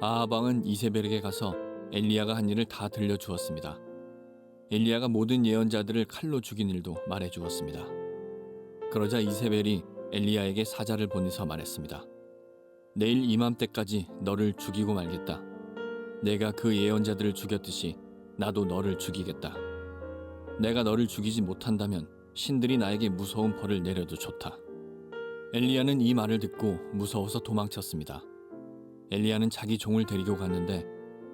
아하방은 이세벨에게 가서 엘리야가 한 일을 다 들려주었습니다. 엘리야가 모든 예언자들을 칼로 죽인 일도 말해주었습니다. 그러자 이세벨이 엘리야에게 사자를 보내서 말했습니다. 내일 이맘때까지 너를 죽이고 말겠다. 내가 그 예언자들을 죽였듯이 나도 너를 죽이겠다. 내가 너를 죽이지 못한다면 신들이 나에게 무서운 벌을 내려도 좋다. 엘리야는 이 말을 듣고 무서워서 도망쳤습니다. 엘리야는 자기 종을 데리고 갔는데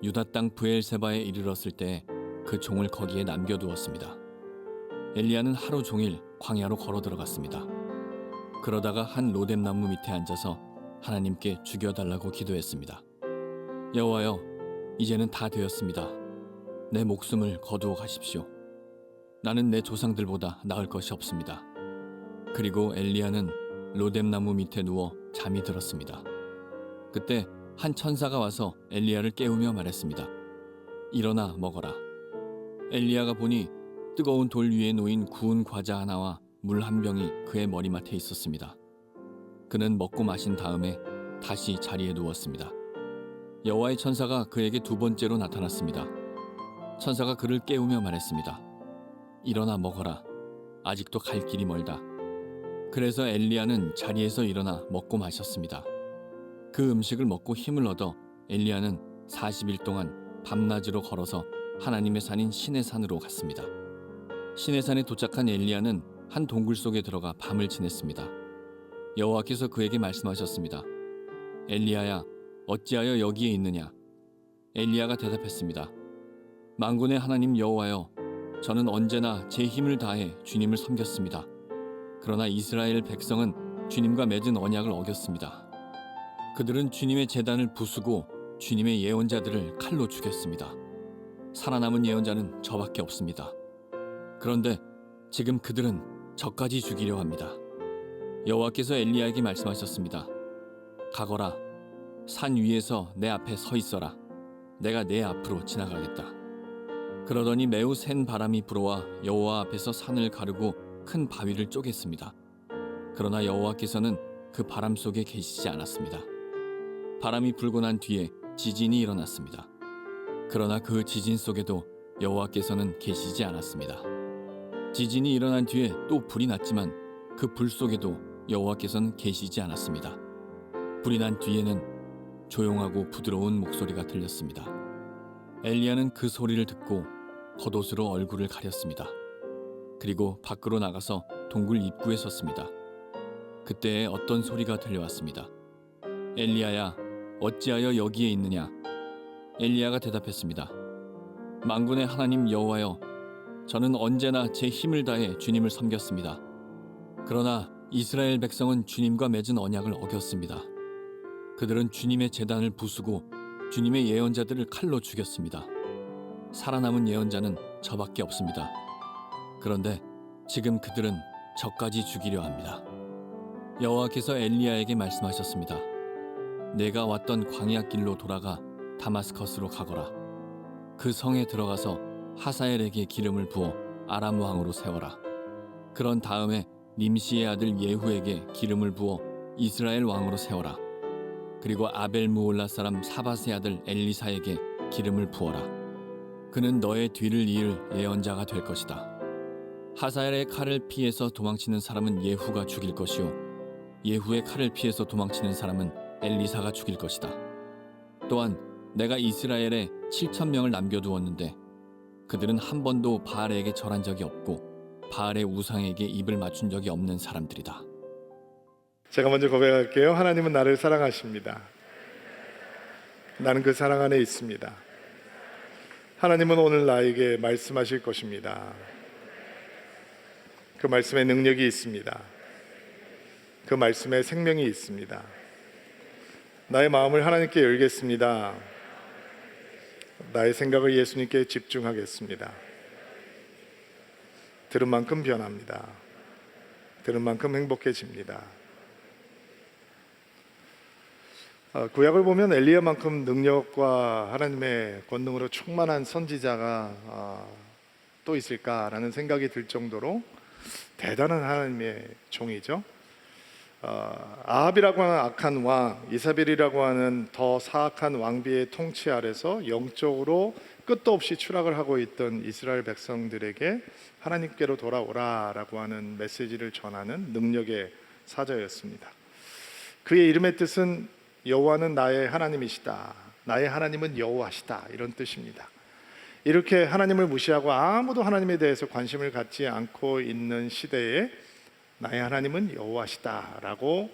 유다 땅 브엘세바에 이르렀을 때 그 종을 거기에 남겨두었습니다. 엘리야는 하루 종일 광야로 걸어 들어갔습니다. 그러다가 한 로뎀나무 밑에 앉아서 하나님께 죽여달라고 기도했습니다. 여호와여, 이제는 다 되었습니다. 내 목숨을 거두어 가십시오. 나는 내 조상들보다 나을 것이 없습니다. 그리고 엘리야는 로뎀나무 밑에 누워 잠이 들었습니다. 그때 한 천사가 와서 엘리야를 깨우며 말했습니다. 일어나 먹어라. 엘리야가 보니 뜨거운 돌 위에 놓인 구운 과자 하나와 물 한 병이 그의 머리맡에 있었습니다. 그는 먹고 마신 다음에 다시 자리에 누웠습니다. 여호와의 천사가 그에게 두 번째로 나타났습니다. 천사가 그를 깨우며 말했습니다. 일어나 먹어라. 아직도 갈 길이 멀다. 그래서 엘리야는 자리에서 일어나 먹고 마셨습니다. 그 음식을 먹고 힘을 얻어 엘리야는 40일 동안 밤낮으로 걸어서 하나님의 산인 시내산으로 갔습니다. 시내산에 도착한 엘리야는 한 동굴 속에 들어가 밤을 지냈습니다. 여호와께서 그에게 말씀하셨습니다. 엘리야야, 어찌하여 여기에 있느냐? 엘리야가 대답했습니다. 만군의 하나님 여호와여, 저는 언제나 제 힘을 다해 주님을 섬겼습니다. 그러나 이스라엘 백성은 주님과 맺은 언약을 어겼습니다. 그들은 주님의 제단을 부수고 주님의 예언자들을 칼로 죽였습니다. 살아남은 예언자는 저밖에 없습니다. 그런데 지금 그들은 저까지 죽이려 합니다. 여호와께서 엘리야에게 말씀하셨습니다. 가거라. 산 위에서 내 앞에 서 있어라. 내가 내 앞으로 지나가겠다. 그러더니 매우 센 바람이 불어와 여호와 앞에서 산을 가르고 큰 바위를 쪼갰습니다. 그러나 여호와께서는 그 바람 속에 계시지 않았습니다. 바람이 불고 난 뒤에 지진이 일어났습니다. 그러나 그 지진 속에도 여호와께서는 계시지 않았습니다. 지진이 일어난 뒤에 또 불이 났지만 그 불 속에도 여호와께서는 계시지 않았습니다. 불이 난 뒤에는 조용하고 부드러운 목소리가 들렸습니다. 엘리야는 그 소리를 듣고 겉옷으로 얼굴을 가렸습니다. 그리고 밖으로 나가서 동굴 입구에 섰습니다. 그때 어떤 소리가 들려왔습니다. 엘리야야, 어찌하여 여기에 있느냐? 엘리야가 대답했습니다. 만군의 하나님 여호와여, 저는 언제나 제 힘을 다해 주님을 섬겼습니다. 그러나 이스라엘 백성은 주님과 맺은 언약을 어겼습니다. 그들은 주님의 제단을 부수고 주님의 예언자들을 칼로 죽였습니다. 살아남은 예언자는 저밖에 없습니다. 그런데 지금 그들은 저까지 죽이려 합니다. 여호와께서 엘리야에게 말씀하셨습니다. 내가 왔던 광야 길로 돌아가 다마스커스로 가거라. 그 성에 들어가서 하사엘에게 기름을 부어 아람 왕으로 세워라. 그런 다음에 님시의 아들 예후에게 기름을 부어 이스라엘 왕으로 세워라. 그리고 아벨 무올라 사람 사밧의 아들 엘리사에게 기름을 부어라. 그는 너의 뒤를 이을 예언자가 될 것이다. 하사엘의 칼을 피해서 도망치는 사람은 예후가 죽일 것이요 예후의 칼을 피해서 도망치는 사람은 엘리사가 죽일 것이다. 또한 내가 이스라엘에 7,000명을 남겨두었는데 그들은 한 번도 바알에게 절한 적이 없고 바알의 우상에게 입을 맞춘 적이 없는 사람들이다. 제가 먼저 고백할게요. 하나님은 나를 사랑하십니다. 나는 그 사랑 안에 있습니다. 하나님은 오늘 나에게 말씀하실 것입니다. 그 말씀에 능력이 있습니다. 그 말씀에 생명이 있습니다. 나의 마음을 하나님께 열겠습니다. 나의 생각을 예수님께 집중하겠습니다. 들은 만큼 변합니다. 들은 만큼 행복해집니다. 구약을 보면 엘리야만큼 능력과 하나님의 권능으로 충만한 선지자가 또 있을까라는 생각이 들 정도로 대단한 하나님의 종이죠. 아합이라고 하는 악한 왕, 이사벨이라고 하는 더 사악한 왕비의 통치 아래서 영적으로 끝도 없이 추락을 하고 있던 이스라엘 백성들에게 하나님께로 돌아오라라고 하는 메시지를 전하는 능력의 사자였습니다. 그의 이름의 뜻은 여호와는 나의 하나님이시다, 나의 하나님은 여호와시다, 이런 뜻입니다. 이렇게 하나님을 무시하고 아무도 하나님에 대해서 관심을 갖지 않고 있는 시대에 나의 하나님은 여호와시다라고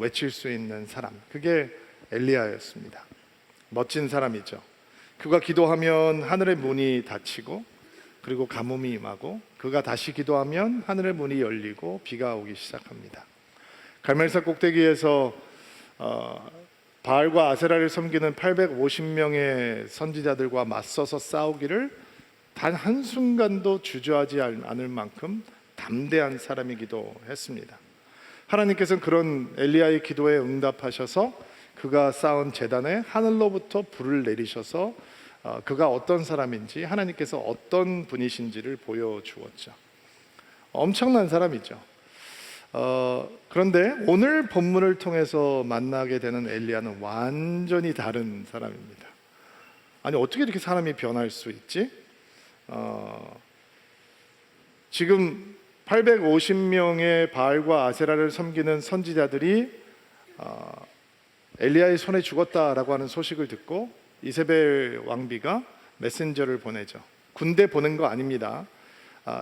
외칠 수 있는 사람, 그게 엘리야였습니다. 멋진 사람이죠. 그가 기도하면 하늘의 문이 닫히고 그리고 가뭄이 임하고, 그가 다시 기도하면 하늘의 문이 열리고 비가 오기 시작합니다. 갈멜산 꼭대기에서 바알과 아세라를 섬기는 850명의 선지자들과 맞서서 싸우기를 단 한순간도 주저하지 않을 만큼 담대한 사람이기도 했습니다. 하나님께서는 그런 엘리야의 기도에 응답하셔서 그가 쌓은 제단에 하늘로부터 불을 내리셔서 그가 어떤 사람인지, 하나님께서 어떤 분이신지를 보여주었죠. 엄청난 사람이죠. 그런데 오늘 본문을 통해서 만나게 되는 엘리야는 완전히 다른 사람입니다. 아니, 어떻게 이렇게 사람이 변할 수 있지? 지금 850명의 바알과 아세라를 섬기는 선지자들이 엘리야의 손에 죽었다라고 하는 소식을 듣고 이세벨 왕비가 메신저를 보내죠. 군대 보낸 거 아닙니다.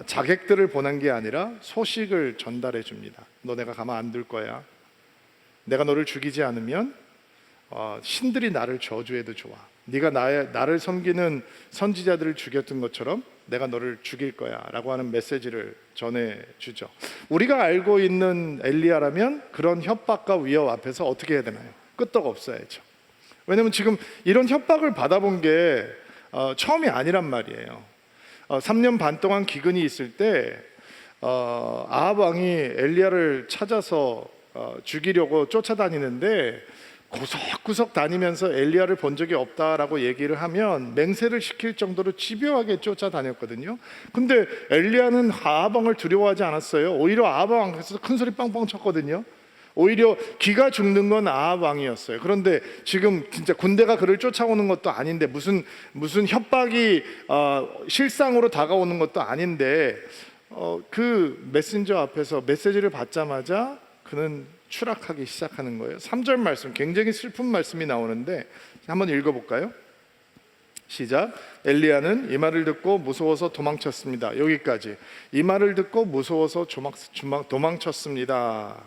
자객들을 보낸 게 아니라 소식을 전달해 줍니다. 너 내가 가만 안 둘 거야. 내가 너를 죽이지 않으면 신들이 나를 저주해도 좋아. 네가 나를 섬기는 선지자들을 죽였던 것처럼 내가 너를 죽일 거야 라고 하는 메시지를 전해주죠. 우리가 알고 있는 엘리야라면 그런 협박과 위협 앞에서 어떻게 해야 되나요? 끄떡 없어야죠. 왜냐하면 지금 이런 협박을 받아본 게 처음이 아니란 말이에요. 3년 반 동안 기근이 있을 때 아합 왕이 엘리야를 찾아서 죽이려고 쫓아다니는데 구석구석 다니면서 엘리야를 본 적이 없다라고 얘기를 하면 맹세를 시킬 정도로 집요하게 쫓아다녔거든요. 근데 엘리야는 아합 왕을 두려워하지 않았어요. 오히려 아합 왕께서 큰 소리 빵빵 쳤거든요. 오히려 기가 죽는 건 아합 왕이었어요. 그런데 지금 진짜 군대가 그를 쫓아오는 것도 아닌데 무슨 협박이 실상으로 다가오는 것도 아닌데 그 메신저 앞에서 메시지를 받자마자 그는 추락하기 시작하는 거예요. 3절 말씀, 굉장히 슬픈 말씀이 나오는데 한번 읽어볼까요? 시작. 엘리야는 이 말을 듣고 무서워서 도망쳤습니다. 여기까지. 이 말을 듣고 무서워서 도망쳤습니다.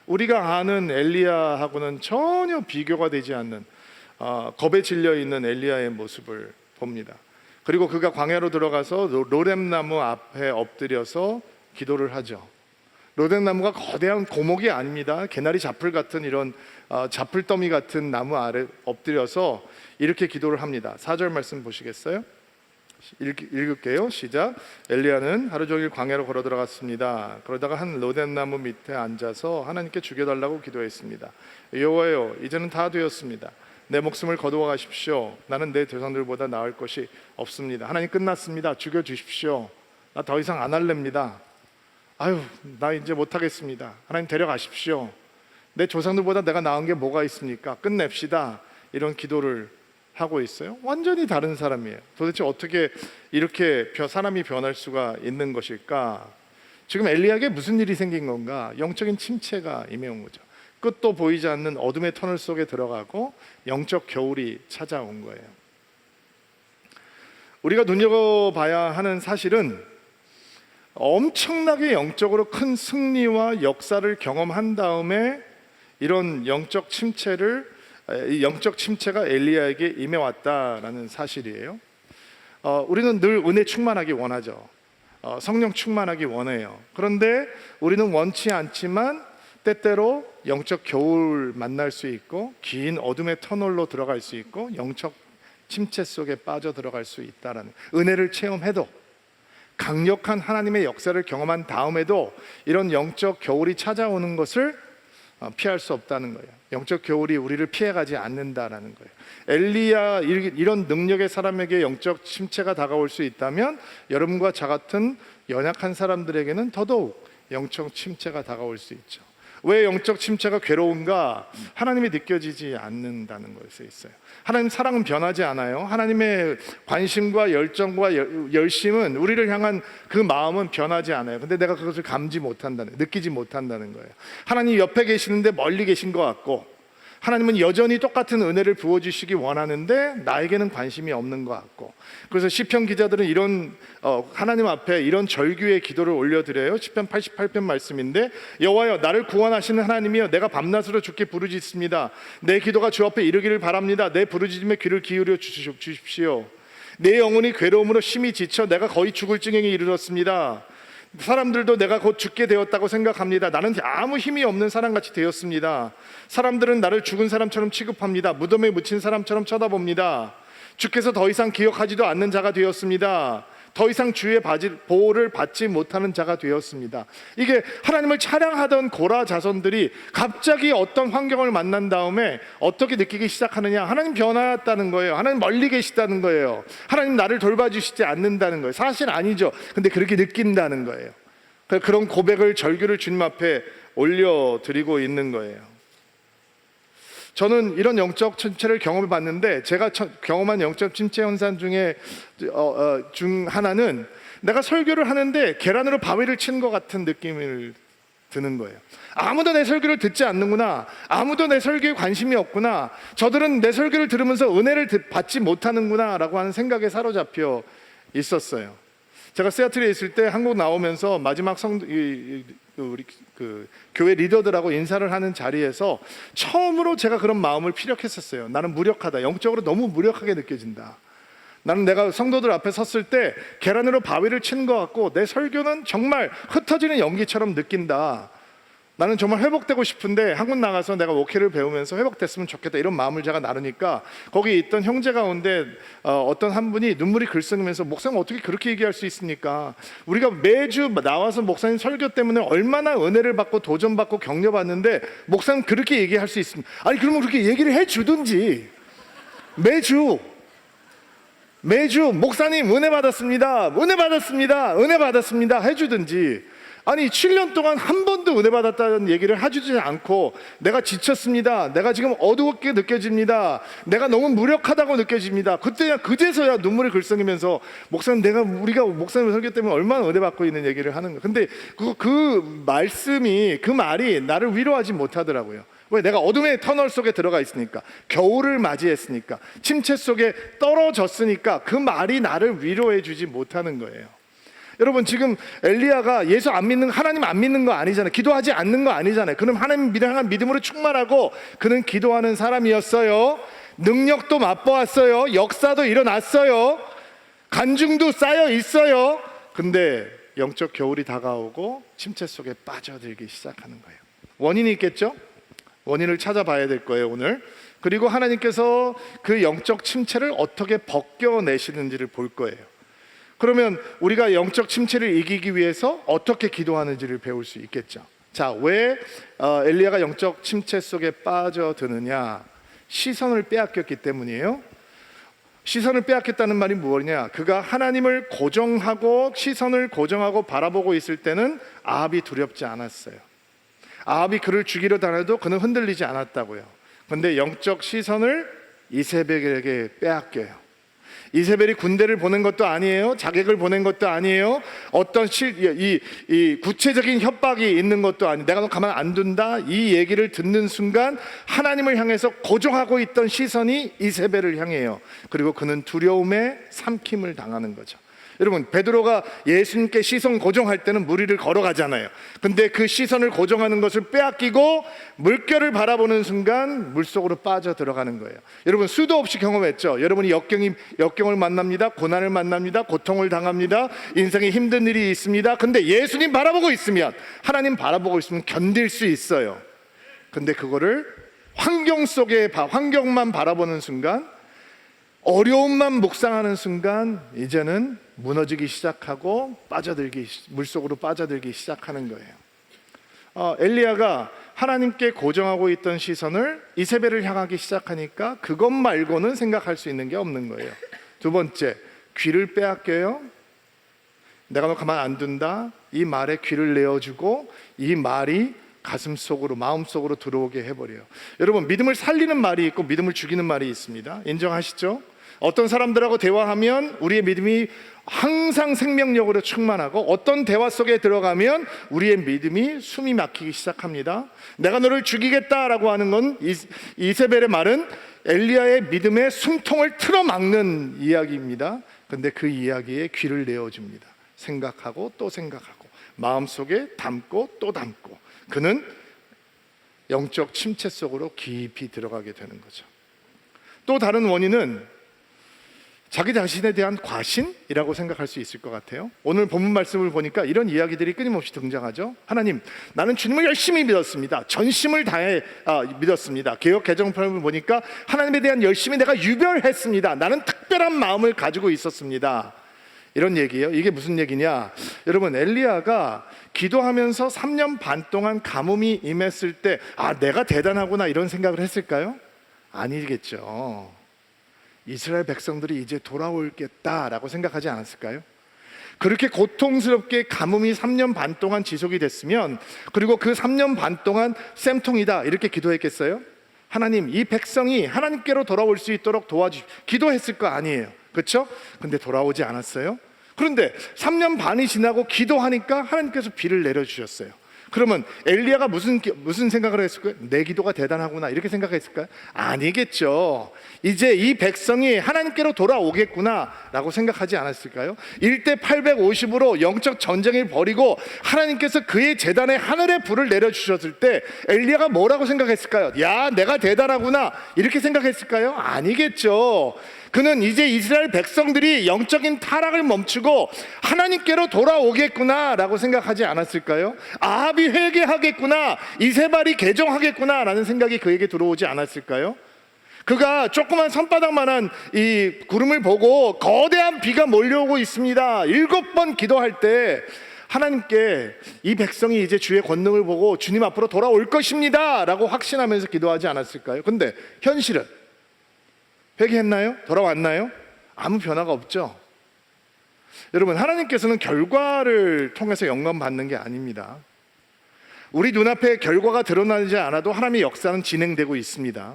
우리가 아는 엘리야하고는 전혀 비교가 되지 않는 겁에 질려 있는 엘리야의 모습을 봅니다. 그리고 그가 광야로 들어가서 로뎀나무 앞에 엎드려서 기도를 하죠. 로뎀나무가 거대한 고목이 아닙니다. 개나리 자풀 같은 이런 자풀더미 같은 나무 아래 엎드려서 이렇게 기도를 합니다. 4절 말씀 보시겠어요? 읽을게요. 시작. 엘리야는 하루 종일 광야로 걸어 들어갔습니다. 그러다가 한 로뎀나무 밑에 앉아서 하나님께 죽여달라고 기도했습니다. 여호와여, 이제는 다 되었습니다. 내 목숨을 거두어 가십시오. 나는 내 조상들보다 나을 것이 없습니다. 하나님, 끝났습니다. 죽여주십시오. 나 더 이상 안 할랍니다. 아유, 나 이제 못하겠습니다. 하나님 데려가십시오. 내 조상들보다 내가 나은 게 뭐가 있습니까? 끝냅시다. 이런 기도를 하고 있어요. 완전히 다른 사람이에요. 도대체 어떻게 이렇게 사람이 변할 수가 있는 것일까? 지금 엘리야에게 무슨 일이 생긴 건가? 영적인 침체가 임해온 거죠. 끝도 보이지 않는 어둠의 터널 속에 들어가고 영적 겨울이 찾아온 거예요. 우리가 눈여겨봐야 하는 사실은 엄청나게 영적으로 큰 승리와 역사를 경험한 다음에 이런 영적 침체가 엘리야에게 임해왔다라는 사실이에요. 우리는 늘 은혜 충만하기 원하죠. 성령 충만하기 원해요. 그런데 우리는 원치 않지만 때때로 영적 겨울 만날 수 있고 긴 어둠의 터널로 들어갈 수 있고 영적 침체 속에 빠져 들어갈 수 있다라는, 은혜를 체험해도 강력한 하나님의 역사를 경험한 다음에도 이런 영적 겨울이 찾아오는 것을 피할 수 없다는 거예요. 영적 겨울이 우리를 피해가지 않는다라는 거예요. 엘리야 이런 능력의 사람에게 영적 침체가 다가올 수 있다면 여러분과 저 같은 연약한 사람들에게는 더더욱 영적 침체가 다가올 수 있죠. 왜 영적 침체가 괴로운가? 하나님이 느껴지지 않는다는 것에 있어요. 하나님 사랑은 변하지 않아요. 하나님의 관심과 열정과 열심은 우리를 향한 그 마음은 변하지 않아요. 근데 내가 그것을 느끼지 못한다는 거예요. 하나님 옆에 계시는데 멀리 계신 것 같고, 하나님은 여전히 똑같은 은혜를 부어주시기 원하는데 나에게는 관심이 없는 것 같고, 그래서 시편 기자들은 이런 하나님 앞에 이런 절규의 기도를 올려드려요. 시편 88편 말씀인데, 여호와여 나를 구원하시는 하나님이여, 내가 밤낮으로 주께 부르짖습니다. 내 기도가 주 앞에 이르기를 바랍니다. 내 부르짖음에 귀를 기울여 주십시오. 내 영혼이 괴로움으로 심히 지쳐 내가 거의 죽을 지경에 이르렀습니다. 사람들도 내가 곧 죽게 되었다고 생각합니다. 나는 아무 힘이 없는 사람같이 되었습니다. 사람들은 나를 죽은 사람처럼 취급합니다. 무덤에 묻힌 사람처럼 쳐다봅니다. 주께서 더 이상 기억하지도 않는 자가 되었습니다. 더 이상 주의 보호를 받지 못하는 자가 되었습니다. 이게 하나님을 찬양하던 고라 자손들이 갑자기 어떤 환경을 만난 다음에 어떻게 느끼기 시작하느냐? 하나님 변화했다는 거예요. 하나님 멀리 계시다는 거예요. 하나님 나를 돌봐주시지 않는다는 거예요. 사실 아니죠. 근데 그렇게 느낀다는 거예요. 그런 고백을, 절규를 주님 앞에 올려드리고 있는 거예요. 저는 이런 영적 침체를 경험해 봤는데, 제가 경험한 영적 침체 현상 중에 중 하나는, 내가 설교를 하는데 계란으로 바위를 치는 것 같은 느낌을 드는 거예요. 아무도 내 설교를 듣지 않는구나. 아무도 내 설교에 관심이 없구나. 저들은 내 설교를 들으면서 은혜를 받지 못하는구나 라고 하는 생각에 사로잡혀 있었어요. 제가 시애틀에 있을 때 한국 나오면서 마지막 우리 교회 리더들하고 인사를 하는 자리에서 처음으로 제가 그런 마음을 피력했었어요. 나는 무력하다. 영적으로 너무 무력하게 느껴진다. 나는 내가 성도들 앞에 섰을 때 계란으로 바위를 치는 것 같고, 내 설교는 정말 흩어지는 연기처럼 느낀다. 나는 정말 회복되고 싶은데 한국 나가서 내가 목회를 배우면서 회복됐으면 좋겠다, 이런 마음을 제가 나누니까 거기 있던 형제 가운데 어떤 한 분이 눈물이 글썽이면서, 목사님 어떻게 그렇게 얘기할 수 있습니까? 우리가 매주 나와서 목사님 설교 때문에 얼마나 은혜를 받고 도전받고 격려받는데 목사님 그렇게 얘기할 수 있습니까? 아니 그러면 그렇게 얘기를 해주든지, 매주 목사님 은혜 받았습니다 해주든지, 아니 7년 동안 한 번도 은혜 받았다는 얘기를 해주지 않고, 내가 지쳤습니다, 내가 지금 어둡게 느껴집니다, 내가 너무 무력하다고 느껴집니다, 그제서야 눈물이 글썽이면서 우리가 목사님 설교 때문에 얼마나 은혜 받고 있는 얘기를 하는 거예요. 근데 그 말이 나를 위로하지 못하더라고요. 왜? 내가 어둠의 터널 속에 들어가 있으니까, 겨울을 맞이했으니까, 침체 속에 떨어졌으니까 그 말이 나를 위로해 주지 못하는 거예요. 여러분, 지금 엘리야가 예수 안 믿는, 하나님 안 믿는 거 아니잖아요. 기도하지 않는 거 아니잖아요. 그는 하나님 향한 믿음으로 충만하고 그는 기도하는 사람이었어요. 능력도 맛보았어요. 역사도 일어났어요. 간증도 쌓여 있어요. 근데 영적 겨울이 다가오고 침체 속에 빠져들기 시작하는 거예요. 원인이 있겠죠? 원인을 찾아봐야 될 거예요, 오늘. 그리고 하나님께서 그 영적 침체를 어떻게 벗겨내시는지를 볼 거예요. 그러면 우리가 영적 침체를 이기기 위해서 어떻게 기도하는지를 배울 수 있겠죠. 자, 왜 엘리야가 영적 침체 속에 빠져드느냐? 시선을 빼앗겼기 때문이에요. 시선을 빼앗겼다는 말이 무엇이냐? 그가 하나님을 시선을 고정하고 바라보고 있을 때는 아합이 두렵지 않았어요. 아합이 그를 죽이려 다녀도 그는 흔들리지 않았다고요. 그런데 영적 시선을 이세벨에게 빼앗겨요. 이세벨이 군대를 보낸 것도 아니에요. 자객을 보낸 것도 아니에요. 어떤 이 구체적인 협박이 있는 것도 아니에요. 내가 너 가만 안 둔다, 이 얘기를 듣는 순간 하나님을 향해서 고정하고 있던 시선이 이세벨을 향해요. 그리고 그는 두려움에 삼킴을 당하는 거죠. 여러분, 베드로가 예수님께 시선 고정할 때는 물 위를 걸어가잖아요. 근데 그 시선을 고정하는 것을 빼앗기고 물결을 바라보는 순간 물속으로 빠져 들어가는 거예요. 여러분, 수도 없이 경험했죠. 여러분이 역경을 만납니다. 고난을 만납니다. 고통을 당합니다. 인생에 힘든 일이 있습니다. 근데 예수님 바라보고 있으면, 하나님 바라보고 있으면 견딜 수 있어요. 근데 그거를 환경만 바라보는 순간, 어려움만 묵상하는 순간 이제는 무너지기 시작하고 물속으로 빠져들기 시작하는 거예요. 엘리야가 하나님께 고정하고 있던 시선을 이세벨을 향하기 시작하니까 그것 말고는 생각할 수 있는 게 없는 거예요. 두 번째, 귀를 빼앗겨요. 내가 너 가만 안 둔다. 이 말에 귀를 내어주고 이 말이 가슴속으로, 마음속으로 들어오게 해버려요. 여러분, 믿음을 살리는 말이 있고 믿음을 죽이는 말이 있습니다. 인정하시죠? 어떤 사람들하고 대화하면 우리의 믿음이 항상 생명력으로 충만하고, 어떤 대화 속에 들어가면 우리의 믿음이 숨이 막히기 시작합니다. 내가 너를 죽이겠다라고 하는 건 이세벨의 말은 엘리야의 믿음의 숨통을 틀어막는 이야기입니다. 근데 그 이야기에 귀를 내어줍니다. 생각하고 또 생각하고 마음속에 담고 또 담고, 그는 영적 침체 속으로 깊이 들어가게 되는 거죠. 또 다른 원인은 자기 자신에 대한 과신이라고 생각할 수 있을 것 같아요. 오늘 본문 말씀을 보니까 이런 이야기들이 끊임없이 등장하죠. 하나님, 나는 주님을 열심히 믿었습니다. 전심을 다해 믿었습니다. 개역 개정편을 보니까 하나님에 대한 열심이 내가 유별했습니다. 나는 특별한 마음을 가지고 있었습니다. 이런 얘기예요. 이게 무슨 얘기냐? 여러분, 엘리야가 기도하면서 3년 반 동안 가뭄이 임했을 때 내가 대단하구나 이런 생각을 했을까요? 아니겠죠. 이스라엘 백성들이 이제 돌아올겠다라고 생각하지 않았을까요? 그렇게 고통스럽게 가뭄이 3년 반 동안 지속이 됐으면, 그리고 그 3년 반 동안 쌤통이다 이렇게 기도했겠어요? 하나님, 이 백성이 하나님께로 돌아올 수 있도록 도와주십시오. 기도했을 거 아니에요, 그렇죠? 근데 돌아오지 않았어요. 그런데 3년 반이 지나고 기도하니까 하나님께서 비를 내려주셨어요. 그러면 엘리야가 무슨 생각을 했을까요? 내 기도가 대단하구나 이렇게 생각했을까요? 아니겠죠. 이제 이 백성이 하나님께로 돌아오겠구나 라고 생각하지 않았을까요? 1대 850으로 영적 전쟁을 벌이고 하나님께서 그의 제단에 하늘의 불을 내려주셨을 때 엘리야가 뭐라고 생각했을까요? 야, 내가 대단하구나 이렇게 생각했을까요? 아니겠죠. 그는 이제 이스라엘 백성들이 영적인 타락을 멈추고 하나님께로 돌아오겠구나 라고 생각하지 않았을까요? 아합이 회개하겠구나, 이세벨이 개종하겠구나 라는 생각이 그에게 들어오지 않았을까요? 그가 조그만 손바닥만한 이 구름을 보고 거대한 비가 몰려오고 있습니다 7번 기도할 때 하나님께 이 백성이 이제 주의 권능을 보고 주님 앞으로 돌아올 것입니다 라고 확신하면서 기도하지 않았을까요? 근데 현실은 회개했나요? 돌아왔나요? 아무 변화가 없죠. 여러분, 하나님께서는 결과를 통해서 영광 받는 게 아닙니다. 우리 눈앞에 결과가 드러나지 않아도 하나님의 역사는 진행되고 있습니다.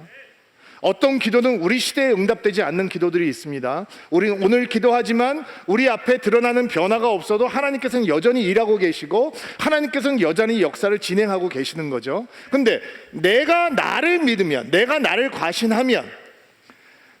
어떤 기도는 우리 시대에 응답되지 않는 기도들이 있습니다. 우리는 오늘 기도하지만 우리 앞에 드러나는 변화가 없어도 하나님께서는 여전히 일하고 계시고 하나님께서는 여전히 역사를 진행하고 계시는 거죠. 근데 내가 나를 믿으면, 내가 나를 과신하면,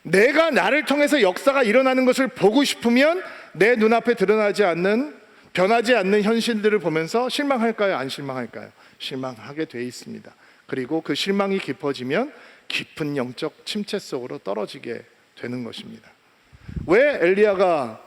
내가 나를 통해서 역사가 일어나는 것을 보고 싶으면 내 눈앞에 드러나지 않는, 변하지 않는 현실들을 보면서 실망할까요? 안 실망할까요? 실망하게 돼 있습니다. 그리고 그 실망이 깊어지면 깊은 영적 침체 속으로 떨어지게 되는 것입니다. 왜 엘리야가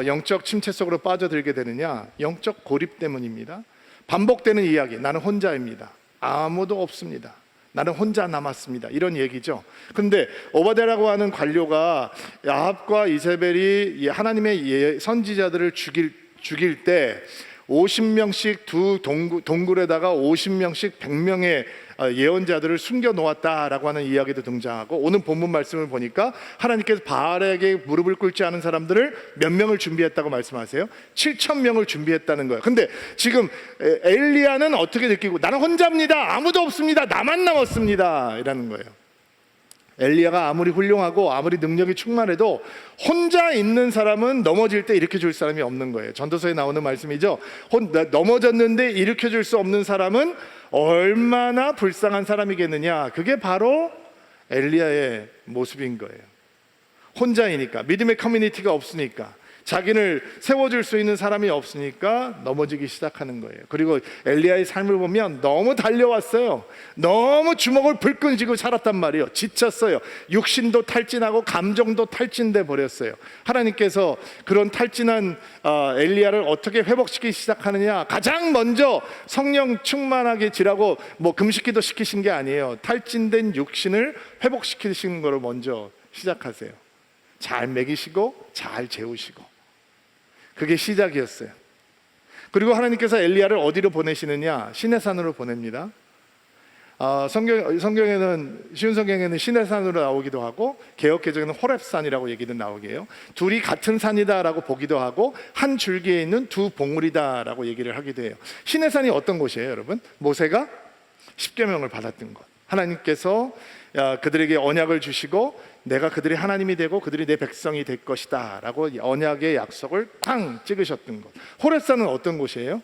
영적 침체 속으로 빠져들게 되느냐? 영적 고립 때문입니다. 반복되는 이야기, 나는 혼자입니다. 아무도 없습니다. 나는 혼자 남았습니다. 이런 얘기죠. 근데 오바댜라고 하는 관료가 아합과 이세벨이 하나님의 선지자들을 죽일 때 50명씩 두 동굴에다가 50명씩 100명의 예언자들을 숨겨 놓았다라고 하는 이야기도 등장하고, 오늘 본문 말씀을 보니까 하나님께서 바알에게 무릎을 꿇지 않은 사람들을 몇 명을 준비했다고 말씀하세요? 7,000명을 준비했다는 거예요. 근데 지금 엘리야는 어떻게 느끼고, 나는 혼자입니다, 아무도 없습니다, 나만 남았습니다 이라는 거예요. 엘리야가 아무리 훌륭하고 아무리 능력이 충만해도 혼자 있는 사람은 넘어질 때 일으켜줄 사람이 없는 거예요. 전도서에 나오는 말씀이죠. 넘어졌는데 일으켜줄 수 없는 사람은 얼마나 불쌍한 사람이겠느냐. 그게 바로 엘리야의 모습인 거예요. 혼자이니까, 믿음의 커뮤니티가 없으니까, 자기를 세워줄 수 있는 사람이 없으니까 넘어지기 시작하는 거예요. 그리고 엘리야의 삶을 보면 너무 달려왔어요. 너무 주먹을 불끈 쥐고 살았단 말이에요. 지쳤어요. 육신도 탈진하고 감정도 탈진돼 버렸어요. 하나님께서 그런 탈진한 엘리야를 어떻게 회복시키기 시작하느냐? 가장 먼저 성령 충만하게 지라고 금식기도 시키신 게 아니에요. 탈진된 육신을 회복시키시는 거를 먼저 시작하세요. 잘 먹이시고 잘 재우시고, 그게 시작이었어요. 그리고 하나님께서 엘리야를 어디로 보내시느냐? 시내산으로 보냅니다. 성경에는 쉬운 성경에는 시내산으로 나오기도 하고 개역 개정에는 호렙산이라고 얘기도 나오게 해요. 둘이 같은 산이다라고 보기도 하고 한 줄기에 있는 두 봉우리다라고 얘기를 하기도 해요. 시내산이 어떤 곳이에요, 여러분? 모세가 십계명을 받았던 곳. 하나님께서 그들에게 언약을 주시고 내가 그들의 하나님이 되고 그들이 내 백성이 될 것이다 라고 언약의 약속을 쾅 찍으셨던 곳. 호렙산은 어떤 곳이에요?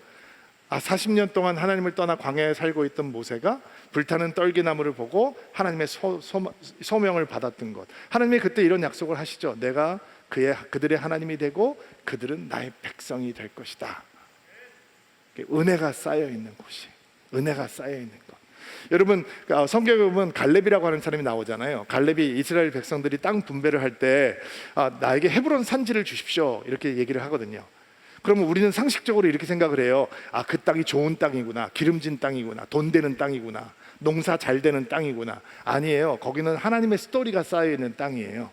40년 동안 하나님을 떠나 광야에 살고 있던 모세가 불타는 떨기나무를 보고 하나님의 소명을 받았던 것. 하나님이 그때 이런 약속을 하시죠. 내가 그들의 하나님이 되고 그들은 나의 백성이 될 것이다. 은혜가 쌓여 있는 곳이, 은혜가 쌓여 있는 것. 여러분, 성경에 보면 갈렙이라고 하는 사람이 나오잖아요. 갈렙이 이스라엘 백성들이 땅 분배를 할 때 나에게 헤브론 산지를 주십시오 이렇게 얘기를 하거든요. 그러면 우리는 상식적으로 이렇게 생각을 해요. 그 땅이 좋은 땅이구나, 기름진 땅이구나, 돈 되는 땅이구나, 농사 잘 되는 땅이구나. 아니에요. 거기는 하나님의 스토리가 쌓여 있는 땅이에요.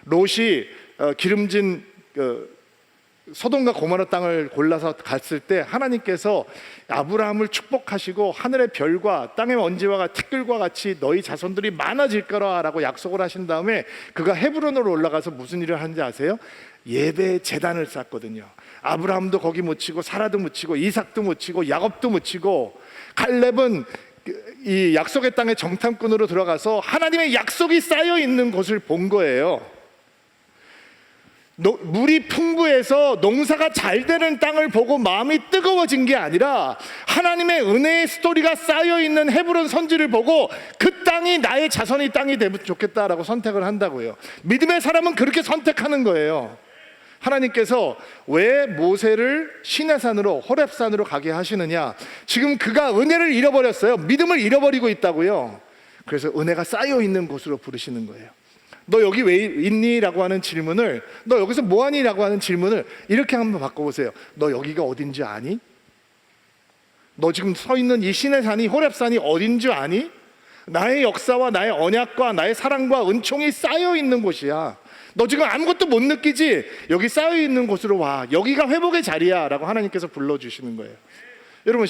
롯이 기름진 소돔과 고모라 땅을 골라서 갔을 때 하나님께서 아브라함을 축복하시고 하늘의 별과 땅의 먼지와 티끌과 같이 너희 자손들이 많아질 거라고 약속을 하신 다음에 그가 헤브론으로 올라가서 무슨 일을 하는지 아세요? 예배 제단을 쌓거든요. 아브라함도 거기 묻히고 사라도 묻히고 이삭도 묻히고 야곱도 묻히고, 칼렙은 이 약속의 땅의 정탐꾼으로 들어가서 하나님의 약속이 쌓여 있는 곳을 본 거예요. 물이 풍부해서 농사가 잘 되는 땅을 보고 마음이 뜨거워진 게 아니라 하나님의 은혜의 스토리가 쌓여 있는 헤브론 선지를 보고 그 땅이 나의 자손의 땅이 되면 좋겠다라고 선택을 한다고요. 믿음의 사람은 그렇게 선택하는 거예요. 하나님께서 왜 모세를 시내산으로 호렙산으로 가게 하시느냐? 지금 그가 은혜를 잃어버렸어요. 믿음을 잃어버리고 있다고요. 그래서 은혜가 쌓여 있는 곳으로 부르시는 거예요. 너 여기 왜 있니? 라고 하는 질문을, 너 여기서 뭐 하니? 라고 하는 질문을 이렇게 한번 바꿔보세요. 너 여기가 어딘지 아니? 너 지금 서 있는 이 시내산이, 호렙산이 어딘지 아니? 나의 역사와 나의 언약과 나의 사랑과 은총이 쌓여 있는 곳이야. 너 지금 아무것도 못 느끼지? 여기 쌓여 있는 곳으로 와. 여기가 회복의 자리야 라고 하나님께서 불러주시는 거예요. 여러분,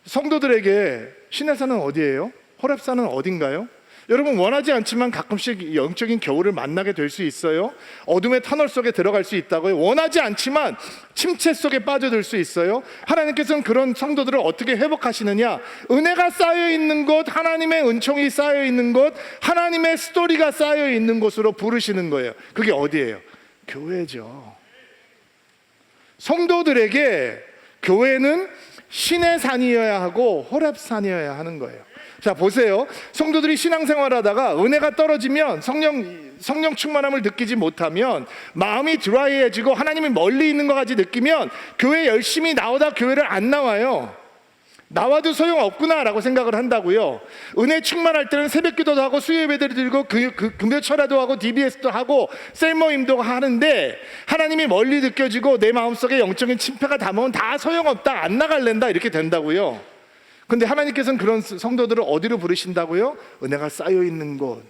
성도들에게 시내산은 어디예요? 호렙산은 어딘가요? 여러분, 원하지 않지만 가끔씩 영적인 겨울을 만나게 될 수 있어요. 어둠의 터널 속에 들어갈 수 있다고요. 원하지 않지만 침체 속에 빠져들 수 있어요. 하나님께서는 그런 성도들을 어떻게 회복하시느냐? 은혜가 쌓여 있는 곳, 하나님의 은총이 쌓여 있는 곳, 하나님의 스토리가 쌓여 있는 곳으로 부르시는 거예요. 그게 어디예요? 교회죠. 성도들에게 교회는 시내산이어야 하고 호렙산이어야 하는 거예요. 자, 보세요. 성도들이 신앙생활하다가 은혜가 떨어지면, 성령 충만함을 느끼지 못하면, 마음이 드라이해지고 하나님이 멀리 있는 것 같이 느끼면 교회 열심히 나오다 교회를 안 나와요. 나와도 소용없구나 라고 생각을 한다고요. 은혜 충만할 때는 새벽기도도 하고 수요예배들을 드리고 금요철야도 하고 DBS도 하고 셀모임도 하는데, 하나님이 멀리 느껴지고 내 마음속에 영적인 침패가 담으면 다 소용없다, 안 나갈랜다, 이렇게 된다고요. 근데 하나님께서는 그런 성도들을 어디로 부르신다고요? 은혜가 쌓여 있는 곳.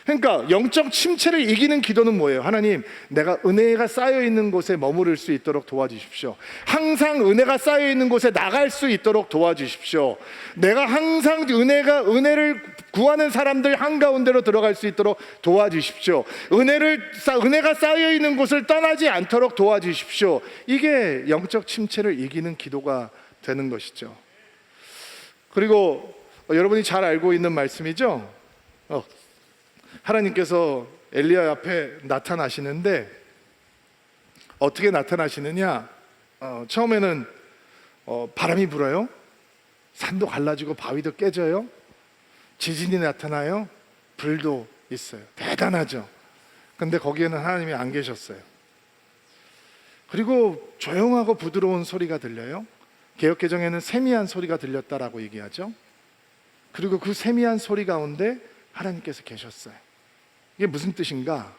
그러니까 영적 침체를 이기는 기도는 뭐예요? 하나님, 내가 은혜가 쌓여 있는 곳에 머무를 수 있도록 도와주십시오. 항상 은혜가 쌓여 있는 곳에 나갈 수 있도록 도와주십시오. 내가 항상 은혜를 구하는 사람들 한가운데로 들어갈 수 있도록 도와주십시오. 은혜가 쌓여 있는 곳을 떠나지 않도록 도와주십시오. 이게 영적 침체를 이기는 기도가 되는 것이죠. 그리고 여러분이 잘 알고 있는 말씀이죠. 하나님께서 엘리야 앞에 나타나시는데 어떻게 나타나시느냐? 처음에는 바람이 불어요. 산도 갈라지고 바위도 깨져요. 지진이 나타나요. 불도 있어요. 대단하죠. 근데 거기에는 하나님이 안 계셨어요. 그리고 조용하고 부드러운 소리가 들려요. 개역개정에는 세미한 소리가 들렸다라고 얘기하죠. 그리고 그 세미한 소리 가운데 하나님께서 계셨어요. 이게 무슨 뜻인가?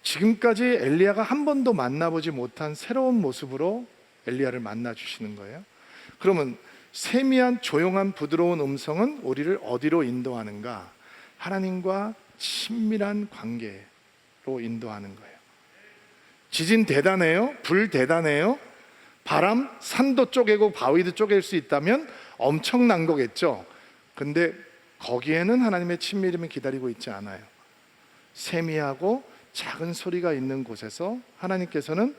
지금까지 엘리야가 한 번도 만나보지 못한 새로운 모습으로 엘리야를 만나주시는 거예요. 그러면 세미한 조용한 부드러운 음성은 우리를 어디로 인도하는가? 하나님과 친밀한 관계로 인도하는 거예요. 지진 대단해요? 불 대단해요? 바람, 산도 쪼개고 바위도 쪼갤 수 있다면 엄청난 거겠죠. 근데 거기에는 하나님의 친밀함이 기다리고 있지 않아요. 세미하고 작은 소리가 있는 곳에서 하나님께서는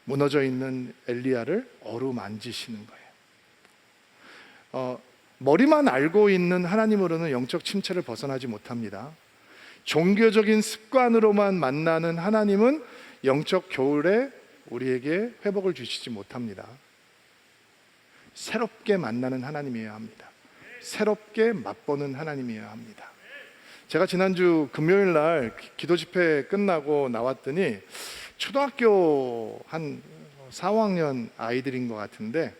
무너져 있는 엘리야를 어루만지시는 거예요. 머리만 알고 있는 하나님으로는 영적 침체를 벗어나지 못합니다. 종교적인 습관으로만 만나는 하나님은 영적 겨울에 우리에게 회복을 주시지 못합니다. 새롭게 만나는 하나님이어야 합니다. 새롭게 맛보는 하나님이어야 합니다. 제가 지난주 금요일 날 기도 집회 끝나고 나왔더니 초등학교 한 4, 5학년 아이들인 것 같은데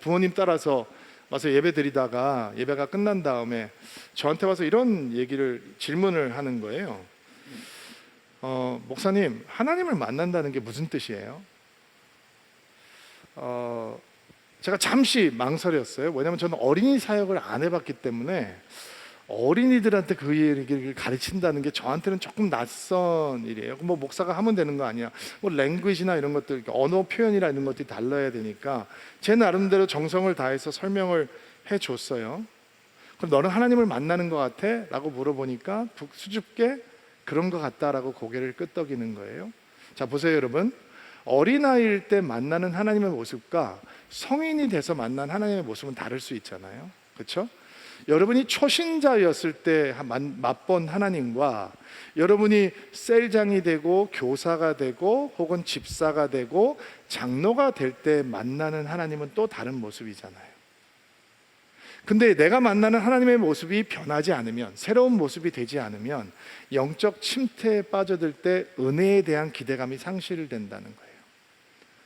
부모님 따라서 와서 예배 드리다가 예배가 끝난 다음에 저한테 와서 이런 질문을 하는 거예요. 목사님, 하나님을 만난다는 게 무슨 뜻이에요? 제가 잠시 망설였어요. 왜냐하면 저는 어린이 사역을 안 해봤기 때문에 어린이들한테 그 얘기를 가르친다는 게 저한테는 조금 낯선 일이에요. 뭐 목사가 하면 되는 거 아니야? 뭐 랭귀지나 이런 것들, 언어 표현이나 이런 것들이 달라야 되니까 제 나름대로 정성을 다해서 설명을 해줬어요. 그럼 너는 하나님을 만나는 것 같아? 라고 물어보니까 수줍게 그런 것 같다라고 고개를 끄덕이는 거예요. 자, 보세요 여러분. 어린아이일 때 만나는 하나님의 모습과 성인이 돼서 만난 하나님의 모습은 다를 수 있잖아요. 그렇죠? 여러분이 초신자였을 때 맛본 하나님과 여러분이 셀장이 되고 교사가 되고 혹은 집사가 되고 장로가 될 때 만나는 하나님은 또 다른 모습이잖아요. 근데 내가 만나는 하나님의 모습이 변하지 않으면, 새로운 모습이 되지 않으면 영적 침체에 빠져들 때 은혜에 대한 기대감이 상실된다는 거예요.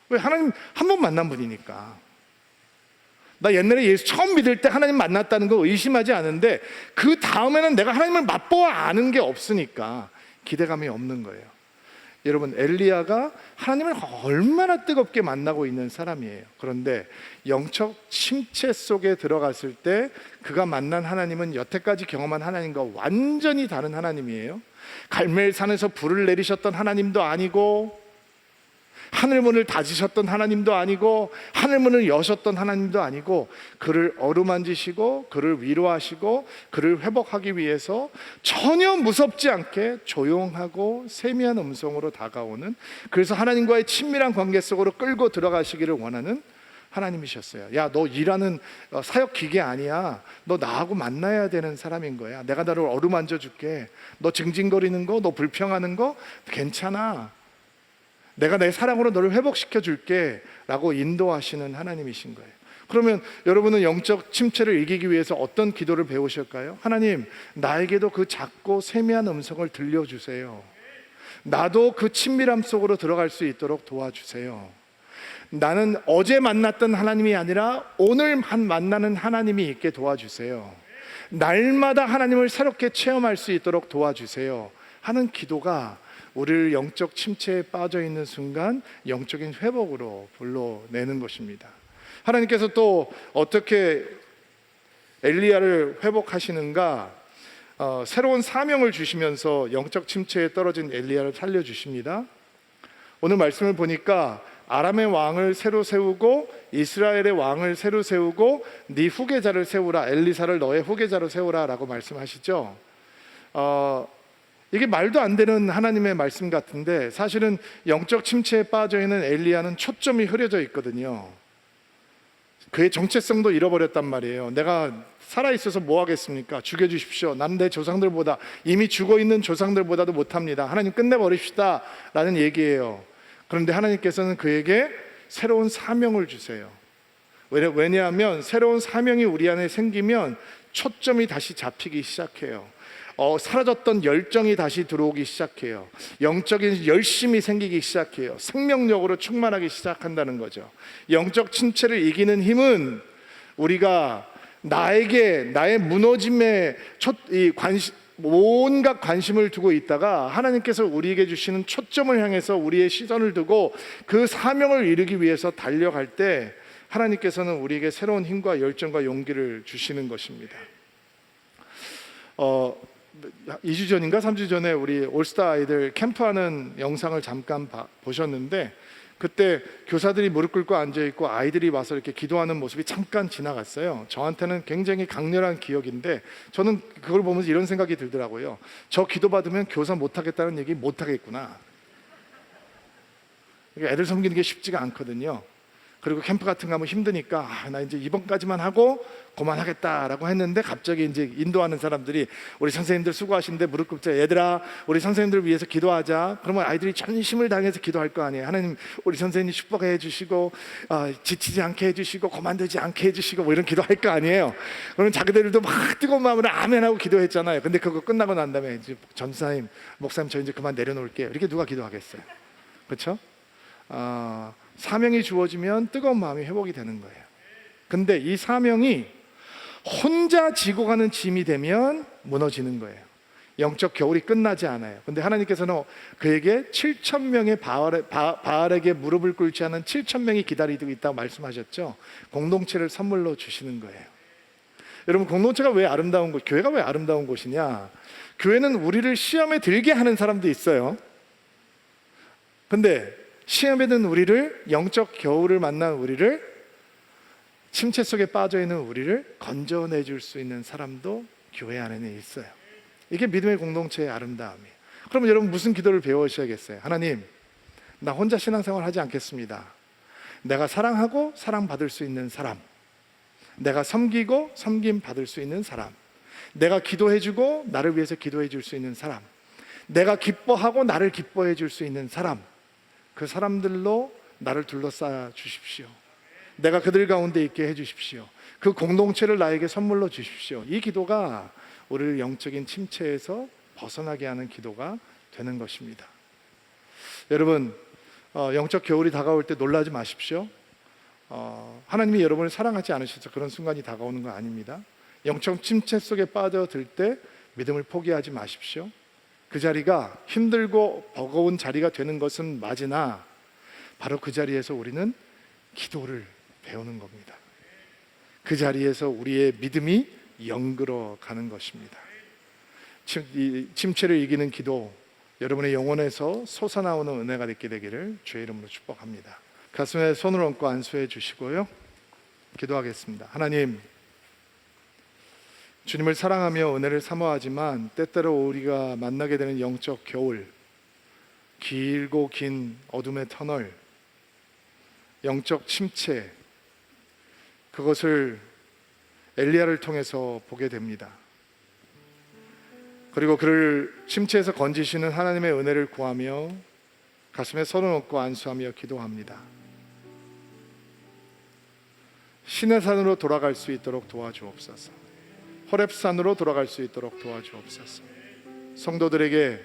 왜? 하나님 한 번 만난 분이니까. 나 옛날에 예수 처음 믿을 때 하나님 만났다는 거 의심하지 않은데 그 다음에는 내가 하나님을 맛보아 아는 게 없으니까 기대감이 없는 거예요. 여러분, 엘리야가 하나님을 얼마나 뜨겁게 만나고 있는 사람이에요. 그런데 영적 침체 속에 들어갔을 때 그가 만난 하나님은 여태까지 경험한 하나님과 완전히 다른 하나님이에요. 갈멜산에서 불을 내리셨던 하나님도 아니고, 하늘문을 닫으셨던 하나님도 아니고, 하늘문을 여셨던 하나님도 아니고, 그를 어루만지시고 그를 위로하시고 그를 회복하기 위해서 전혀 무섭지 않게 조용하고 세미한 음성으로 다가오는, 그래서 하나님과의 친밀한 관계 속으로 끌고 들어가시기를 원하는 하나님이셨어요. 야, 너 일하는 사역 기계 아니야. 너 나하고 만나야 되는 사람인 거야. 내가 너를 어루만져 줄게. 너 징징거리는 거, 너 불평하는 거 괜찮아. 내가 내 사랑으로 너를 회복시켜 줄게 라고 인도하시는 하나님이신 거예요. 그러면 여러분은 영적 침체를 이기기 위해서 어떤 기도를 배우실까요? 하나님, 나에게도 그 작고 세미한 음성을 들려주세요. 나도 그 친밀함 속으로 들어갈 수 있도록 도와주세요. 나는 어제 만났던 하나님이 아니라 오늘 만나는 하나님이 있게 도와주세요. 날마다 하나님을 새롭게 체험할 수 있도록 도와주세요 하는 기도가 우리를 영적 침체에 빠져 있는 순간 영적인 회복으로 불러내는 것입니다. 하나님께서 또 어떻게 엘리야를 회복하시는가? 새로운 사명을 주시면서 영적 침체에 떨어진 엘리야를 살려주십니다. 오늘 말씀을 보니까 아람의 왕을 새로 세우고 이스라엘의 왕을 새로 세우고 네 후계자를 세우라, 엘리사를 너의 후계자로 세우라 라고 말씀하시죠. 이게 말도 안 되는 하나님의 말씀 같은데 사실은 영적 침체에 빠져 있는 엘리야는 초점이 흐려져 있거든요. 그의 정체성도 잃어버렸단 말이에요. 내가 살아있어서 뭐 하겠습니까? 죽여주십시오. 나는 내 조상들보다, 이미 죽어있는 조상들보다도 못합니다. 하나님 끝내버립시다 라는 얘기예요. 그런데 하나님께서는 그에게 새로운 사명을 주세요. 왜냐하면 새로운 사명이 우리 안에 생기면 초점이 다시 잡히기 시작해요. 사라졌던 열정이 다시 들어오기 시작해요. 영적인 열심이 생기기 시작해요. 생명력으로 충만하기 시작한다는 거죠. 영적 침체를 이기는 힘은 우리가 나의 무너짐에 온갖 관심을 두고 있다가 하나님께서 우리에게 주시는 초점을 향해서 우리의 시선을 두고 그 사명을 이루기 위해서 달려갈 때 하나님께서는 우리에게 새로운 힘과 열정과 용기를 주시는 것입니다. 2주 전인가 3주 전에 우리 올스타 아이들 캠프하는 영상을 잠깐 보셨는데 그때 교사들이 무릎 꿇고 앉아있고 아이들이 와서 이렇게 기도하는 모습이 잠깐 지나갔어요. 저한테는 굉장히 강렬한 기억인데 저는 그걸 보면서 이런 생각이 들더라고요. 저 기도받으면 교사 못하겠다는 얘기 못하겠구나. 애들 섬기는 게 쉽지가 않거든요. 그리고 캠프 같은 거 하면 힘드니까 나 이제 이번까지만 하고 그만하겠다라고 했는데 갑자기 이제 인도하는 사람들이 우리 선생님들 수고하시는데 무릎 꿇자, 얘들아 우리 선생님들 위해서 기도하자. 그러면 아이들이 전심을 다해서 기도할 거 아니에요. 하나님 우리 선생님 축복해 주시고 지치지 않게 해주시고 그만두지 않게 해주시고 뭐 이런 기도할 거 아니에요. 그러면 자기들도 막 뜨거운 마음으로 아멘하고 기도했잖아요. 근데 그거 끝나고 난 다음에 이제 전사님 목사님 저 이제 그만 내려놓을게요. 이렇게 누가 기도하겠어요. 그렇죠? 사명이 주어지면 뜨거운 마음이 회복이 되는 거예요. 근데 이 사명이 혼자 지고 가는 짐이 되면 무너지는 거예요. 영적 겨울이 끝나지 않아요. 근데 하나님께서는 그에게 7,000명의 바알에게 무릎을 꿇지 않은 7,000명이 기다리고 있다고 말씀하셨죠. 공동체를 선물로 주시는 거예요. 여러분, 공동체가 왜 아름다운 곳, 교회가 왜 아름다운 곳이냐? 교회는 우리를 시험에 들게 하는 사람도 있어요. 근데 시험에 든 우리를, 영적 겨울을 만난 우리를, 침체 속에 빠져 있는 우리를 건져내 줄 수 있는 사람도 교회 안에는 있어요. 이게 믿음의 공동체의 아름다움이에요. 그럼 여러분 무슨 기도를 배우셔야겠어요? 하나님, 나 혼자 신앙생활 하지 않겠습니다. 내가 사랑하고 사랑받을 수 있는 사람, 내가 섬기고 섬김 받을 수 있는 사람, 내가 기도해주고 나를 위해서 기도해 줄 수 있는 사람, 내가 기뻐하고 나를 기뻐해 줄 수 있는 사람, 그 사람들로 나를 둘러싸 주십시오. 내가 그들 가운데 있게 해 주십시오. 그 공동체를 나에게 선물로 주십시오. 이 기도가 우리를 영적인 침체에서 벗어나게 하는 기도가 되는 것입니다. 여러분, 영적 겨울이 다가올 때 놀라지 마십시오. 하나님이 여러분을 사랑하지 않으셔서 그런 순간이 다가오는 거 아닙니다. 영적 침체 속에 빠져들 때 믿음을 포기하지 마십시오. 그 자리가 힘들고 버거운 자리가 되는 것은 맞으나 바로 그 자리에서 우리는 기도를 배우는 겁니다. 그 자리에서 우리의 믿음이 영글어 가는 것입니다. 침체를 이기는 기도, 여러분의 영혼에서 솟아나오는 은혜가 있게 되기를 주의 이름으로 축복합니다. 가슴에 손을 얹고 안수해 주시고요, 기도하겠습니다. 하나님, 주님을 사랑하며 은혜를 사모하지만 때때로 우리가 만나게 되는 영적 겨울, 길고 긴 어둠의 터널, 영적 침체, 그것을 엘리야를 통해서 보게 됩니다. 그리고 그를 침체에서 건지시는 하나님의 은혜를 구하며 가슴에 손을 얹고 안수하며 기도합니다. 시내산으로 돌아갈 수 있도록 도와주옵소서. 호렙산으로 돌아갈 수 있도록 도와주옵소서. 성도들에게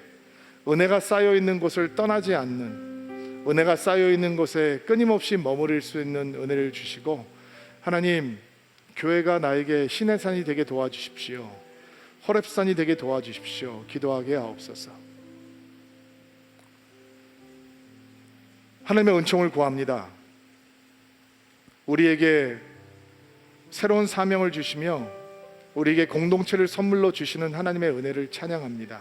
은혜가 쌓여 있는 곳을 떠나지 않는, 은혜가 쌓여 있는 곳에 끊임없이 머무를 수 있는 은혜를 주시고, 하나님, 교회가 나에게 시내산이 되게 도와주십시오. 호렙산이 되게 도와주십시오. 기도하게 하옵소서. 하나님의 은총을 구합니다. 우리에게 새로운 사명을 주시며 우리에게 공동체를 선물로 주시는 하나님의 은혜를 찬양합니다.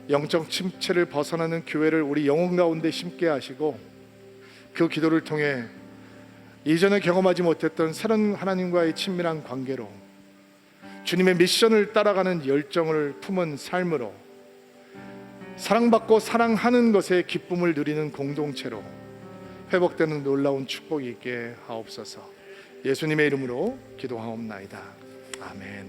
영적 침체를 벗어나는 교회를 우리 영혼 가운데 심게 하시고, 그 기도를 통해 이전에 경험하지 못했던 새로운 하나님과의 친밀한 관계로, 주님의 미션을 따라가는 열정을 품은 삶으로, 사랑받고 사랑하는 것에 기쁨을 누리는 공동체로 회복되는 놀라운 축복이 있게 하옵소서. 예수님의 이름으로 기도하옵나이다. 아멘.